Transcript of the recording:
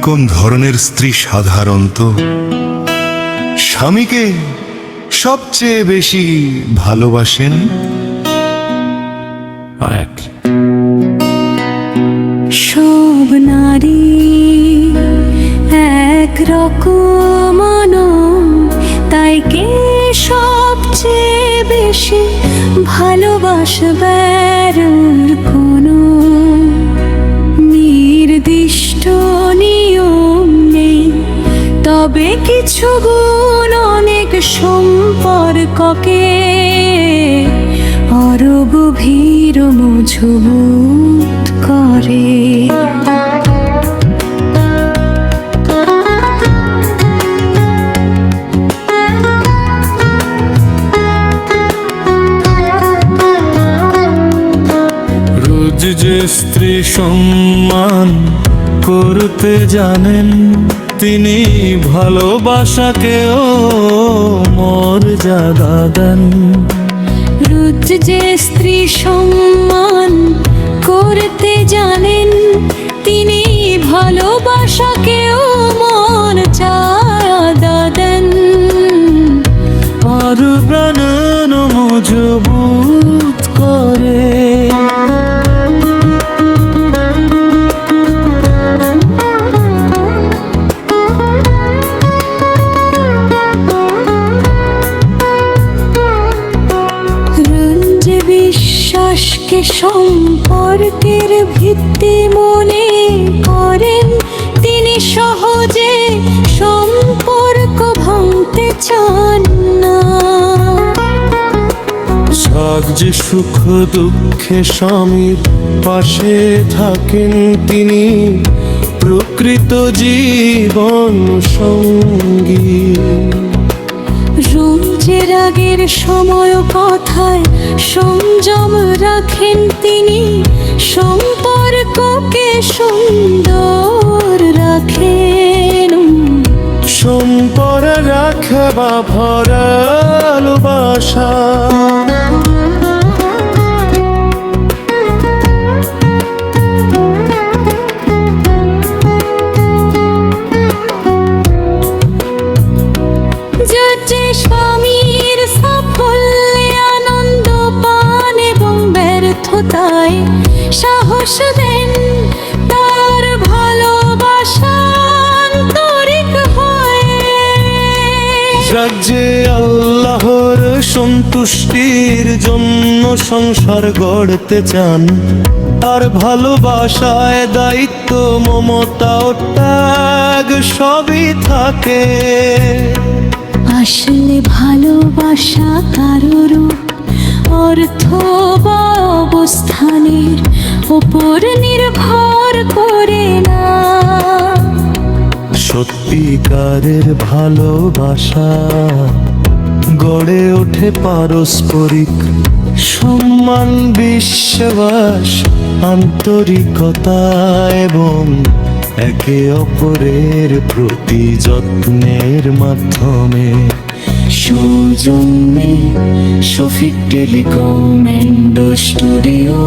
কোন ধরনের স্ত্রী সাধারণত স্বামীকে সবচেয়ে বেশি ভালোবাসেন? সব নারী এক রকম নয়, তাই কে সবচেয়ে বেশি ভালোবাসবার কোনো নির্দিষ্ট নিয়ম নেই। তবে কিছু গুণ অনেক সম্পর্ককে আরো গভীর মজবুত করে। রোজ যে স্ত্রী সম্মান করতে জানেন, তিনি ভালোবাসাকেও মর্যাদা দেন। রোজ যে স্ত্রী সম্মান করতে জানেন, তিনি ভালোবাসাকেও মর্যাদা দেন। আর প্রাণ মজবুত করে। বিশ্বাসকে সম্পর্কের ভিত্তি মনে করেন, তিনি সহজে সম্পর্ক ভাঙতে চান না। সাগ যে সুখ দুঃখে স্বামীর পাশে থাকেন, তিনি প্রকৃত জীবন সঙ্গী। রোজের আগের সময় কথায় সংযম রাখেন, তিনি সম্পর্ককে সুন্দর রাখেন। সম্পর্ক রাখে বা ভালোবাসা, যে স্বামীর সাফল্যে আনন্দ পান এবং ব্যর্থতায় সাহস দেন, তার ভালোবাসা আন্তরিক হয়। যে আল্লাহর সন্তুষ্টির জন্য সংসার গড়তে চান, তার ভালোবাসায় দায়িত্ব, মমতা ও ত্যাগ সবই থাকে। আসলে ভালোবাসা কারোর অর্থ বা অবস্থানের উপর নির্ভর করে না। সত্যিকারের ভালোবাসা গড়ে ওঠে পারস্পরিক সম্মান, বিশ্বাস, আন্তরিকতা এবং একে অপরের প্রতি যত্নের মাধ্যমে। সৌজন্যে শফিক টেলিকম এন্ড স্টুডিও।